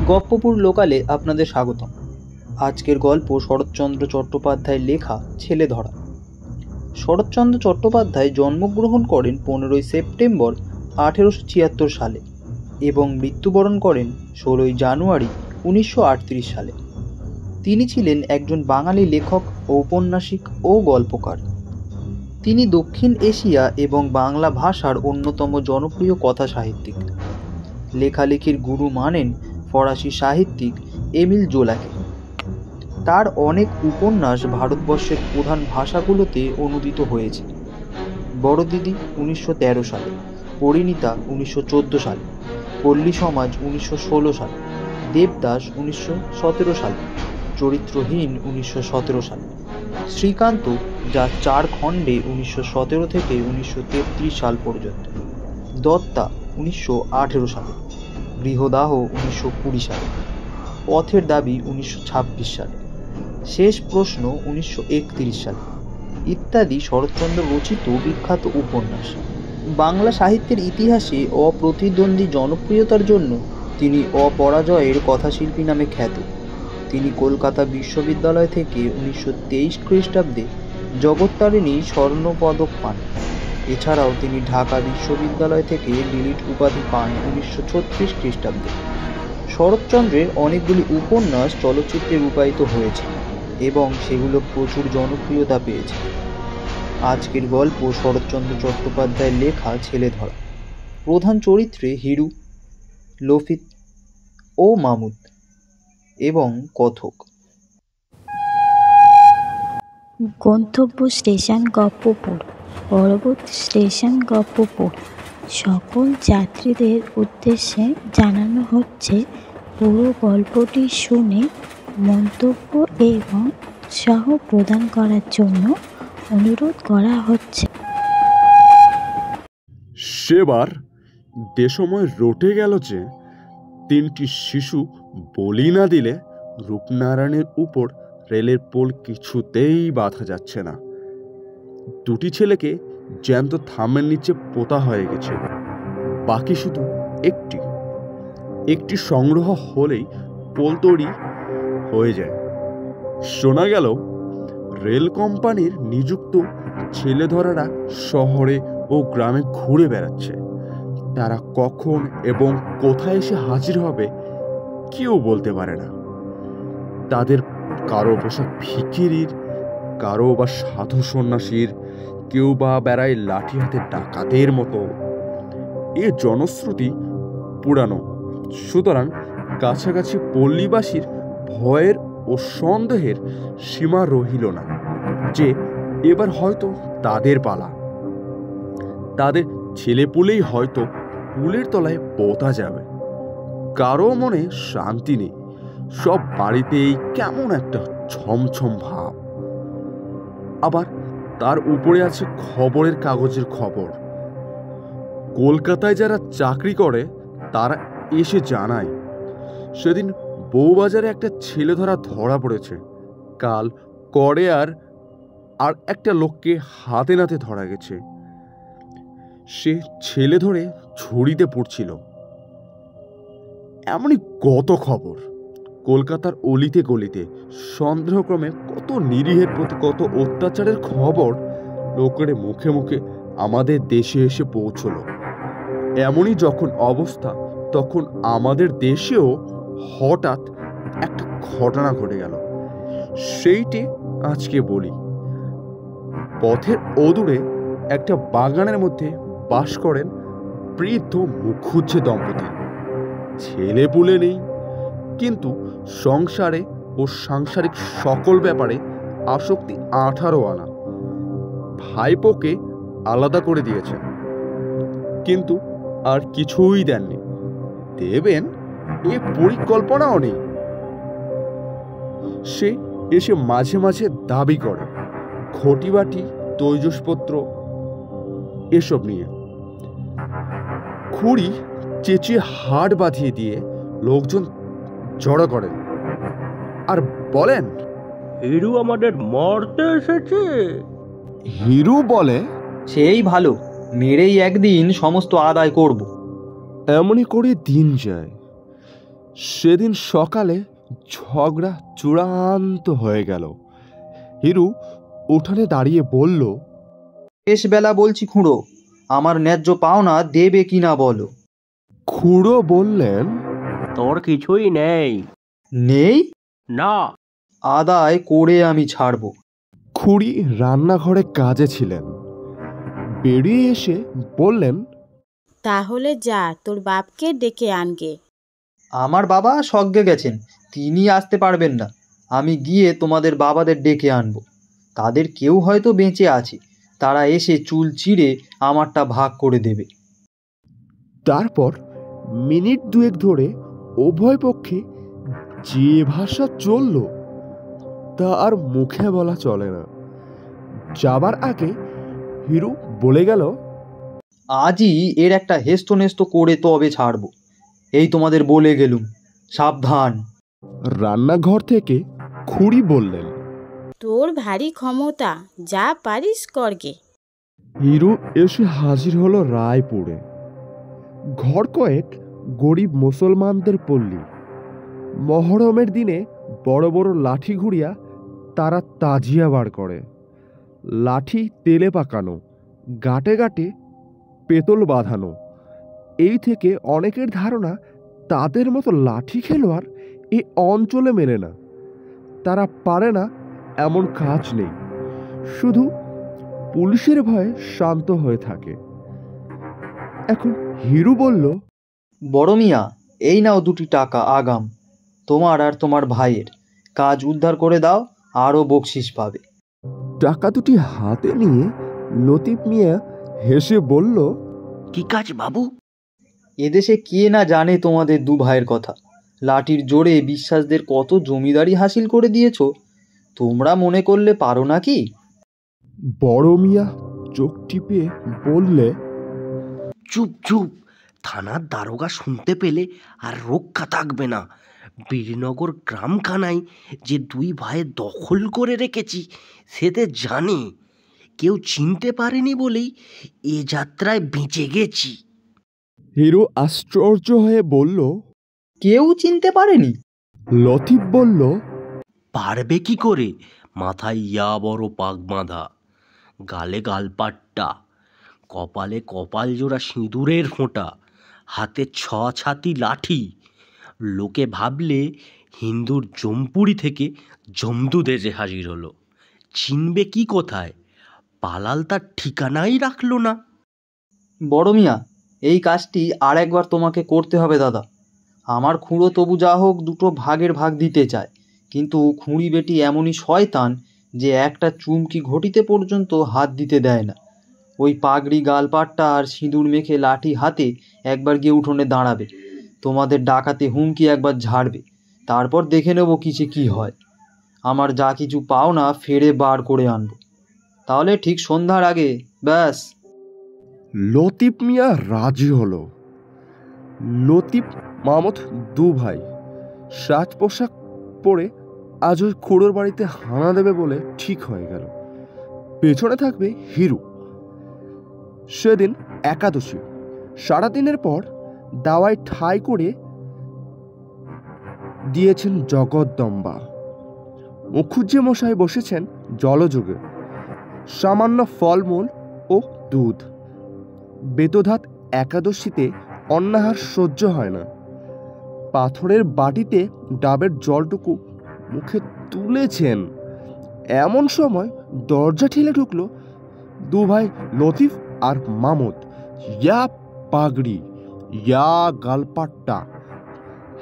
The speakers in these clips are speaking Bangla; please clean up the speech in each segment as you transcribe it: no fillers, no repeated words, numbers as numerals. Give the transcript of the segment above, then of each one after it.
গপ্পপুর লোকালে আপনাদের স্বাগতম। আজকের গল্প শরৎচন্দ্র চট্টোপাধ্যায়ের লেখা ছেলেধরা। শরৎচন্দ্র চট্টোপাধ্যায় জন্মগ্রহণ করেন 15ই সেপ্টেম্বর 1876 সালে এবং মৃত্যুবরণ করেন 16ই জানুয়ারি 1938 সালে। তিনি ছিলেন একজন বাঙালি লেখক, ঔপন্যাসিক ও গল্পকার। তিনি দক্ষিণ এশিয়া এবং বাংলা ভাষার অন্যতম জনপ্রিয় কথা সাহিত্যিক। লেখালেখির গুরু মানেন ফরাসি সাহিত্যিক এমিল জোলাকে। তার অনেক উপন্যাস ভারতবর্ষের প্রধান ভাষাগুলোতে অনুদিত হয়েছে। বড় দিদি 1913 সালে, পরিণীতা 1914 সালে, পল্লী সমাজ 1916 সালে, দেবদাস 1917 সালে, চরিত্রহীন 1917 সালে, শ্রীকান্ত যা 4 খণ্ডে 1917 থেকে 1933 সাল পর্যন্ত, দত্তা 1918 সালে, গৃহদাহ 1920 সালে, পথের দাবি 1926 সালে, শেষ প্রশ্ন 1931 সালে ইত্যাদি শরৎচন্দ্র রচিত বিখ্যাত উপন্যাস। বাংলা সাহিত্যের ইতিহাসে অপ্রতিদ্বন্দ্বী জনপ্রিয়তার জন্য তিনি অপরাজয়ের কথাশিল্পী নামে খ্যাত। তিনি কলকাতা বিশ্ববিদ্যালয় থেকে 1923 খ্রিস্টাব্দে জগত্তারিণী স্বর্ণপদক পান। এছাড়াও তিনি ঢাকা বিশ্ববিদ্যালয় থেকে ডিলিট উপাধি পান 1936 খ্রিস্টাব্দে। শরৎচন্দ্রের অনেকগুলি উপন্যাস চলচ্চিত্রে রূপায়িত হয়েছে এবং সেগুলো প্রচুর জনপ্রিয়তা পেয়েছে। আজকের গল্প শরৎচন্দ্র চট্টোপাধ্যায়ের লেখা ছেলেধরা। প্রধান চরিত্রে হিরু, লফিত ও মামুদ এবং কথক। গন্তব্য স্টেশন গপ্পপুর, পরবর্তী স্টেশন গপ্পপুর। সকল যাত্রীদের উদ্দেশ্যে জানানো হচ্ছে, পুরো গল্পটি শুনে মন্তব্য এবং উৎসাহ প্রদান করার জন্য অনুরোধ করা হচ্ছে। সেবার দেশময় রটে গেল যে 3টি শিশু বলি না দিলে রূপনারায়ণের উপর রেলের পোল কিছুতেই বাঁধা যাচ্ছে না। 2টি ছেলেকে জ্যান্ত থামের নিচে পোতা হয়ে গেছে। বাকি শুধু একটি সংগ্রহ হলেই পোল তৈরি হয়ে যায়। শোনা গেল রেল কোম্পানির নিযুক্ত ছেলেধরারা শহরে ও গ্রামে ঘুরে বেড়াচ্ছে। তারা কখন এবং কোথায় এসে হাজির হবে কেউ বলতে পারে না। তাদের কারো পোশাক ভিখিরির, কারো বা সাধু সন্ন্যাসীর, কেউ বা বেড়ায় লাঠি হাতে ডাকাতের মতো। এ জনশ্রুতি পুরানো, সুতরাং কাছাকাছি পল্লীবাসীর ভয়ের ও সন্দেহের সীমা রহিল না যে এবার হয়তো তাদের পালা। তাদের ছেলেপুলেই হয়তো পুলের তলায় পোতা যাবে। কারো মনে শান্তি নেই, সব বাড়িতেই কেমন একটা ছমছম ভাব। আবার তার উপরে আছে খবরের কাগজের খবর। কলকাতায় যারা চাকরি করে তারা এসে জানায়, সেদিন বউবাজারে একটা ছেলেধরা ধরা পড়েছে। কাল করে আর একটা লোককে হাতে নাতে ধরা গেছে। সে ছেলে ধরে ঝুড়িতে পড়ছিল। এমনই কত খবর। কলকাতার অলিতে গলিতে সন্দেহক্রমে কত নিরীহের প্রতি কত অত্যাচারের খবর লোকের মুখে মুখে আমাদের দেশে এসে পৌঁছল। এমনই যখন অবস্থা, তখন আমাদের দেশেও হঠাৎ একটা ঘটনা ঘটে গেল। সেইটি আজকে বলি। পথের অদূরে একটা বাগানের মধ্যে বাস করেন বৃদ্ধ মুখুজ্জে দম্পতি। ছেলে পুলে নেই, কিন্তু সংসারে ও সাংসারিক সকল ব্যাপারে আসক্তি 18 আনা। ভাইপোকে আলাদা করে দিয়েছেন, কিন্তু আর কিছুই দেননি। দেবেন এ পরিকল্পনাও নেই। সে এসে মাঝে মাঝে দাবি করে ঘটিবাটি, তৈজসপত্র এসব নিয়ে। খুঁড়ি চেঁচিয়ে হাট বাঁধিয়ে দিয়ে লোকজন জড়ো করেন আর বলেন, হিরু আমাদের মারতে এসেছে। হিরু বলে, সেই ভালো, মেরেই একদিন সমস্ত আদায় করব। এমনই করে দিন যায়। সেদিন সকালে ঝগড়া চূড়ান্ত হয়ে গেল। হিরু উঠানে দাঁড়িয়ে বলল, শেষ বেলা বলছি খুঁড়ো, আমার ন্যায্য পাওনা দেবে কিনা বলো। খুড়ো বললেন, তোর কিছুই নেই। নেই? না। আদায় করে আমি ছাড়বো। খুড়ি রান্নাঘরে কাজে ছিলেন, বেরিয়ে এসে বললেন, তাহলে যা তোর বাপকে ডেকে আনগে। আমার বাবা স্বর্গে গেছেন, তিনি আসতে পারবেন না। আমি গিয়ে তোমাদের বাবাদের ডেকে আনবো। তাদের কেউ হয়তো বেঁচে আছে, তারা এসে চুল চিড়ে আমারটা ভাগ করে দেবে। তারপর মিনিট দুয়েক ধরে উভয় পক্ষে যে ভাষা চলল তা আর মুখে বলা চলে না। যাবার আগে হিরু বলে গেল, আজই এর একটা হেস্তনেস্ত করে তবে ছাড়বো। এই তোমাদের বলে গেলুম, সাবধান। রান্নাঘর থেকে খুড়ি বললেন, তোর ভারী ক্ষমতা, যা পারিস করগে। হিরু এসে হাজির হলো রায়পুরে। ঘর কয়েক গরিব মুসলমানদের পল্লী। মহরমের দিনে বড় বড় লাঠি ঘুরিয়া তারা তাজিয়া বার করে। লাঠি তেলে পাকানো, গাঁটে গাঁটে পেতল বাঁধানো। এই থেকে অনেকের ধারণা তাদের মতো লাঠি খেলোয়াড় এ অঞ্চলে মেলে না। তারা পারে না এমন কাজ নেই, শুধু পুলিশের ভয়ে শান্ত হয়ে থাকে। এখন হিরু বলল, বড় মিয়া, এই নাও 2টি টাকা আগাম, তোমার আর তোমার ভাইয়ের। কাজ উদ্ধার করে দাও, আরও বকশিস পাবে। টাকা দুটি হাতে নিয়ে লতিফ মিয়া হেসে বলল, কি কাজ বাবু? এদেশে কে না জানে তোমাদের 2 ভাইয়ের কথা। লাঠির জোরে বিশ্বাসদের কত জমিদারি হাসিল করে দিয়েছ, তোমরা মনে করলে পারো নাকি? বড় মিয়া চোখ টিপে বললে, চুপ চুপ, থানার দারোগা শুনতে পেলে আর রক্ষা থাকবে না। বীরনগর গ্রামখানায় যে 2 ভাই দখল করে রেখেছি সেতে জানে। কেউ চিনতে পারেনি বলেই এ যাত্রায় বেঁচে গেছি। হিরু আশ্চর্য হয়ে বলল, কেউ চিনতে পারেনি? লতিফ বলল, পারবে কি করে? মাথায় ইয়া বড় পাগ বাঁধা, গালে গালপাট্টা, কপালে কপাল জোড়া সিঁদুরের ফোঁটা, হাতে 6 ছাতি লাঠি। লোকে ভাবলে হিন্দুর জমপুরি থেকে জমদুদ এসে হাজির হলো। চিনবে কি কোথায়? পালাল তার ঠিকানাই রাখলো না। বড় মিয়া, এই কাজটি আর একবার তোমাকে করতে হবে দাদা। আমার খুঁড়ো তবু যা হোক 2টো ভাগের ভাগ দিতে চায়, কিন্তু খুঁড়ি বেটি এমনই শয়তান যে একটা চুমকি ঘটিতে পর্যন্ত হাত দিতে দেয় না। ওই পাগড়ি, গালপাট্টা আর সিঁদুর মেখে লাঠি হাতে একবার গিয়ে উঠোনে দাঁড়াবে, তোমাদের ডাকাতে হুমকি একবার ঝাড়বে, তারপর দেখে নেব কিসে কি হয়। আমার যা কিছু পাও না ফেরে বার করে আনবো, তাহলে ঠিক সন্ধ্যার আগে ব্যাস। লতিফ মিয়া রাজি হলো। লতিফ মামুদ 2 ভাই সাজ পোশাক পরে আজ ওই খুড়োর বাড়িতে হানা দেবে বলে ঠিক হয়ে গেল। পেছনে থাকবে হিরু। সেদিন একাদশী। সারাদিনের পর দাওয়ায় ঠাঁই করে দিয়েছেন জগদ্দম্বা। মুখুজ্জে মশাই বসেছেন জলযোগে, সামান্য ফলমূল ও দুধ। বেতধাত একাদশীতে অন্নাহার সহ্য হয় না। পাথরের বাটিতে ডাবের জলটুকু মুখে তুলেছেন, এমন সময় দরজা ঠেলে ঢুকলো 2 ভাই লতিফ আর মামুদ। ইয়া পাগড়ি, ইয়া গালপাট্টা,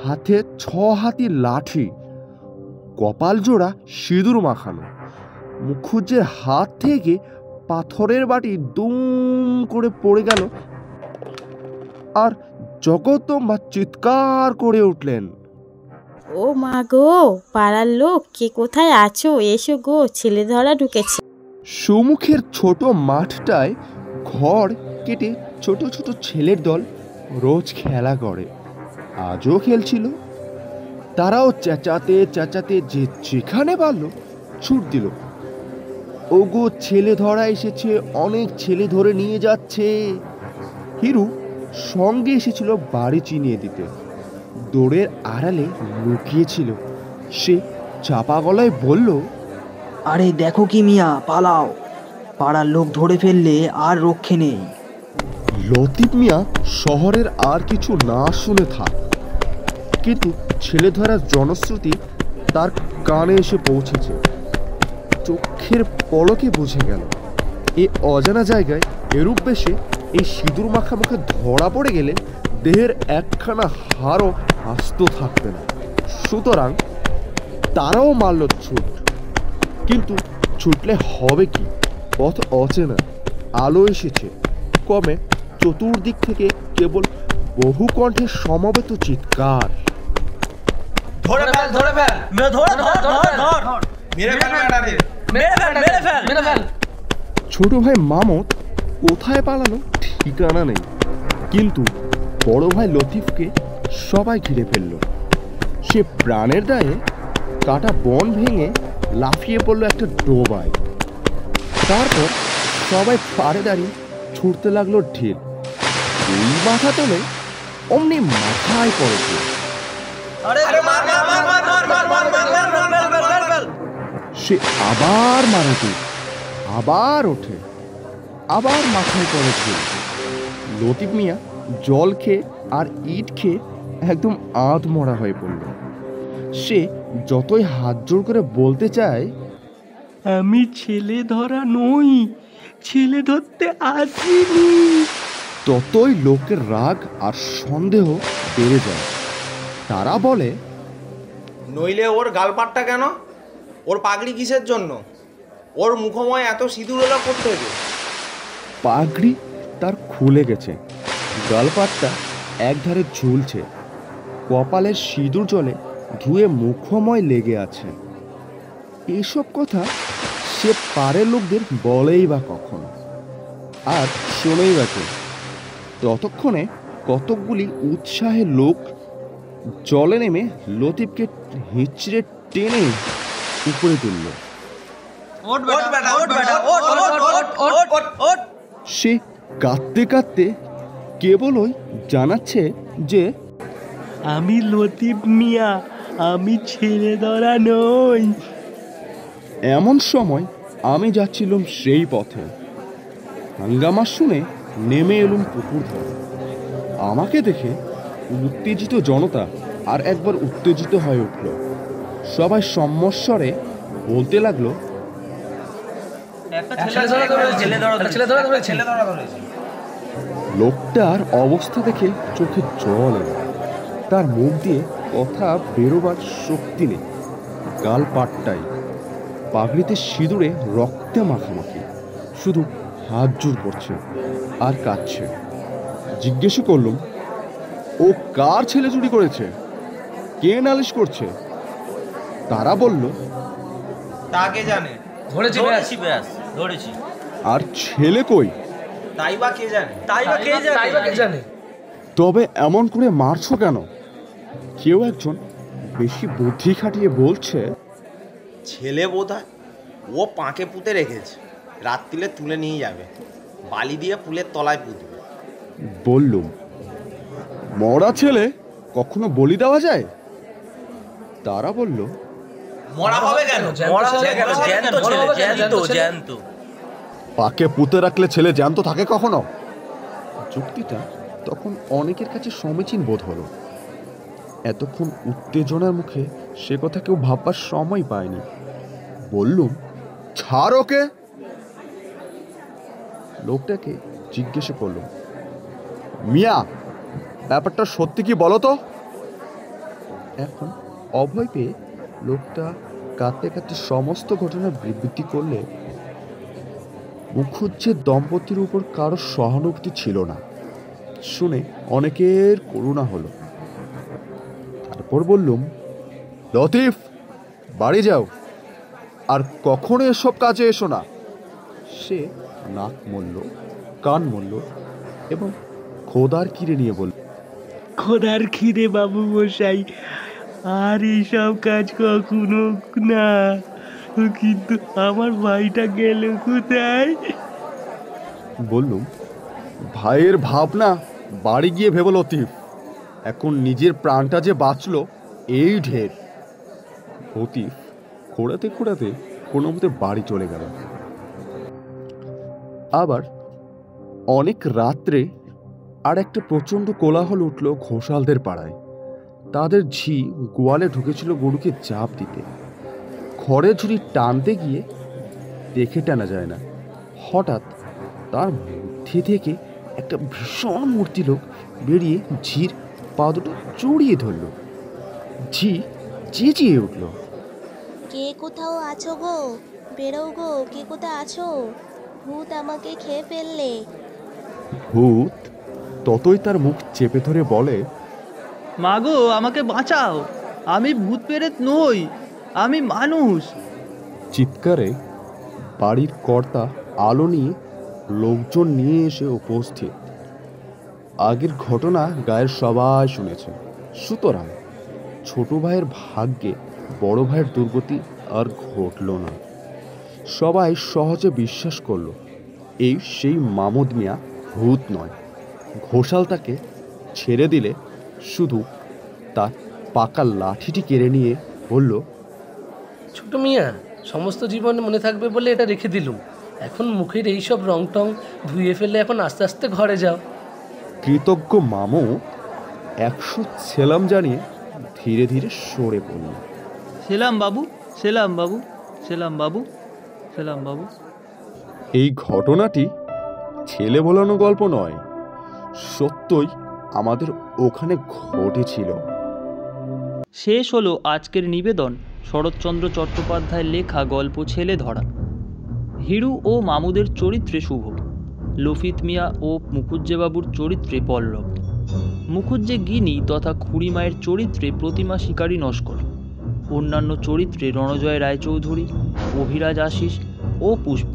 হাতে 6 হাতি লাঠি, কপাল জোড়া সিঁদুর মাখানো। মুখুজ্জের হাত থেকে পাথরের বাটি দুম করে পড়ে গেল, আর জগদ্দম্বা চিৎকার করে উঠলেন, ও মা গো, পাড়ার লোক কে কোথায় আছো? এসো গো, ছেলে ধরা ঢুকেছে। সুমুখের ছোট মাঠটায় ঘর কেটে ছোট ছোট ছেলের দল রোজ খেলা করে। আজও খেলছিল। তারাও চেঁচাতে চেঁচাতে যে যেখানে পারল ছুট দিল। ওগো, ছেলে ধরা এসেছে, অনেক ছেলে ধরে নিয়ে যাচ্ছে। হিরু সঙ্গে এসেছিল বাড়ি চিনিয়ে দিতে। দৌড়ের আড়ালে লুকিয়েছিল। সে চাপা গলায় বলল, আরে দেখো কি মিয়া, পালাও, পাড়ার লোক ধরে ফেললে আর রক্ষে নেই। লতিফ মিয়া শহরের আর কিছু না শুনে থাক, কিন্তু ছেলে ধরার জনশ্রুতি তার কানে এসে পৌঁছেছে। চোখের পলকে বুঝে গেল এ অজানা জায়গায় এরূপ বেশে এই সিঁদুর মাখা মুখে ধরা পড়ে গেলে দেহের একখানা হাড়ও আস্ত থাকবে না। সুতরাং তারাও মারল ছুট, কিন্তু ছুটলে হবে কি? পথ অচেনা, আলো এসেছে কমে, চতুর্দিক থেকে কেবল বহু কণ্ঠে সমবেত চিৎকার। ধরে ফেল, ধরে ফেল, ধর ধর ধর ধর, মেরে ফেল ম্যাডারে, মেরে ফেল, মেরে ফেল, মেরে ফেল। ছোট ভাই মামুদ কোথায় পালানো ঠিকানা নেই, কিন্তু বড় ভাই লতিফকে সবাই ঘিরে ফেলল। সে প্রাণের দায়ে কাটা বন ভেঙে লাফিয়ে পড়ল একটা ডোবায়। তারপর সবাই পাড়ে দাঁড়িয়ে ছুটতে লাগলো ঢিল। এই মাথা তোলে অমনি মাথায় পড়েছে। সে আবার মারে, আবার ওঠে, আবার মাথায় পড়েছে। লতিফ মিয়া জল খেয়ে আর ইট খেয়ে একদম আধমরা হয়ে পড়ল। সে যতই হাত জোর করে বলতে চায়, আমি ছেলে ধরা নই, ছেলে ধরতে আসিনি, ততই লোকের রাগ আর সন্দেহ বেড়ে যায়। তারা বলে, নইলে ওর গালপাটটা কেন? ওর পাগড়ি কিসের জন্য? ওর মুখময় এত সিঁদুর ওলা করতে হবে? পাগড়ি তার খুলে গেছে, গালপাটটা একধারে ঝুলছে, কপালের সিঁদুর জলে ধুয়ে মুখময় লেগে আছে। এসব কথা সে পাড়ের লোকদের বলেই বা কখন, আর শোনেই বা কে? ততক্ষণে কতকগুলি উৎসাহে লোক জলে নেমে লতিফকে হিঁচড়ে টেনে উপরে তুলল। সে কাঁদতে কাঁদতে কেবলই জানাচ্ছে যে, আমি লতিফ মিয়া, আমি ছেলে ধরা নই। এমন সময় আমি যাচ্ছিলাম সেই পথে। হাঙ্গামা শুনে নেমে এলুম পুকুর ধারে। আমাকে দেখে উত্তেজিত জনতা আর একবার উত্তেজিত হয়ে উঠল। সবাই সম্মস্বরে বলতে লাগলো, লোকটার অবস্থা দেখে চোখে জল এলো। তার মুখ দিয়ে কথা বেরোবার শক্তি নেই, গাল পাটটাই, পাগড়িতে সিঁদুরে রক্তে মাখামাখি, শুধু হাত জোর করছে আর কাঁদছে। জিজ্ঞেস করলুম, ও কার ছেলে চুরি করেছে? কে নালিশ করছে? তারা বলল, তাকে জানে, ধরেছি ব্যাস, ধরেছি। আর ছেলে কই? তাই বা কে জানে, তাই বা কে জানে। তবে এমন করে মারছো কেন? কেউ একজন বেশি বুদ্ধি খাটিয়ে বলছে, ছেলে বোধহয় ও পাঁকে পুঁতে রেখেছে, রাত্রিলে তুলে নিয়ে যাবে, বালি দিয়ে পুলের তলায় পুঁতবে। বললুম, মরা ছেলে কখনো বলি দেওয়া যায়? তারা বলল, মরা হবে কেন? মরা হবে কেন? জ্যান্ত ছেলে, জ্যান্ত, জ্যান্ত। পাকে পুঁতে রাখলে ছেলে জ্যান্ত থাকে কখনো? যুক্তিটা তখন অনেকের কাছে সমীচীন বোধ হলো। এতক্ষণ উত্তেজনার মুখে সে কথা কেউ ভাববার সময় পায়নি। বললুম, ছাড় ওকে। লোকটাকে জিজ্ঞেস করলুম, মিয়া, ব্যাপারটা সত্যি কি বলো তো? এখন অভয় পেয়ে লোকটা কাঁদতে কাঁদতে সমস্ত ঘটনা বিবৃতি করলে মুখুজ্জের দম্পতির উপর কারো সহানুভূতি ছিল না। শুনে অনেকের করুণা হলো। তারপর বললুম, লতিফ, বাড়ি যাও, আর কখনো এসব কাজে এসো না। সে নাক মরল, কান মরল এবং খোদার কিরে নিয়ে বলল, খোদার খিদে বাবু মশাই, আর এইসব কাজ কখনো না। কিন্তু আমার ভাইটা গেল কোথায়? বললুম, ভাইয়ের ভাবনা বাড়ি গিয়ে ভেবো লতিফ। এখন নিজের প্রাণটা যে বাঁচলো এই ঢের। অতীফ খোঁড়াতে খোঁড়াতে কোনো মতে বাড়ি চলে গেল। আবার অনেক রাত্রে আর একটা প্রচণ্ড কোলাহল উঠল ঘোষালদের পাড়ায়। তাদের ঝি গোয়ালে ঢুকেছিল গরুকে চাপ দিতে। খড়ের ঝুড়ি টানতে গিয়ে দেখে টানা যায় না, হঠাৎ তার মধ্যে থেকে একটা ভীষণ মূর্তি লোক বেরিয়ে ঝির পা দুটো জড়িয়ে ধরল। ঝি চেঁচিয়ে উঠল, কে কোথাও আছো গো? বেরো গো, কে কোথায় আছো? ভূত আমাকে খেয়ে ফেললে। ভূত ততই তার মুখ চেপে ধরে বলে, মাগো আমাকে বাঁচাও, আমি ভূত পেরেত নই, আমি মানুষ। চিৎকারে বাড়ির কর্তা আলো নিয়ে লোকজন নিয়ে এসে উপস্থিত। আগের ঘটনা গায়ের সবাই শুনেছে, সুতরাং ছোট ভাইয়ের ভাগ্যে বড় ভাইয়ের দুর্গতি আর ঘটল না। সবাই সহজে বিশ্বাস করল এই সেই মামুদ মিয়া ভূত নয়। ঘোষাল তাকে ছেড়ে দিলে শুধু তার পাকা লাঠিটি কেড়ে নিয়ে বলল, ছোট মিয়া, সমস্ত জীবন মনে থাকবে বলে এটা রেখে দিলুম। এখন মুখের এইসব রং টং ধুয়ে ফেলে এখন আস্তে আস্তে ঘরে যাও। কৃতজ্ঞ মামু 100 সেলাম জানিয়ে ধীরে ধীরে সরে পড়ল। সেলাম বাবু, সেলাম বাবু, সেলাম বাবু, সেলাম বাবু। এই ঘটনাটি ছেলে বলানো গল্প নয়, সত্যই আমাদের ওখানে ঘটেছিল। শেষ হলো আজকের নিবেদন শরৎচন্দ্র চট্টোপাধ্যায়ের লেখা গল্প ছেলে ধরা। হিরু ও মামুদের চরিত্রে শুভ, লফিত মিয়া ও মুখুজ্জেবাবুর চরিত্রে পল্লব, মুখুজ্জে গিনি তথা খুড়িমায়ের চরিত্রে প্রতিমা শিকারী নস্কর, অন্যান্য চরিত্রে রণজয় রায়চৌধুরী, অভিরাজ আশিস ও পুষ্প।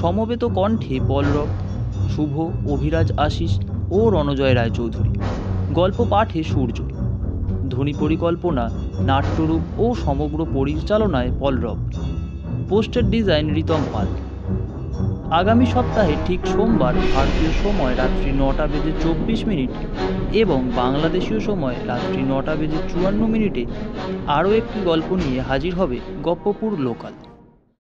সমবেত কণ্ঠে পল্লব, শুভ, অভিরাজ আশিস ও রণজয় রায়চৌধুরী। গল্প পাঠে সূর্য। ধ্বনি পরিকল্পনা, নাট্যরূপ ও সমগ্র পরিচালনায় পল্লব। পোস্টার ডিজাইন রিতম পাল। আগামী সপ্তাহে ঠিক সোমবার ভারতীয় সময় রাত্রি 9:24 এবং বাংলাদেশীয় সময় রাত্রি 9:54 আরও একটি গল্প নিয়ে হাজির হবে গপ্পপুর লোকাল।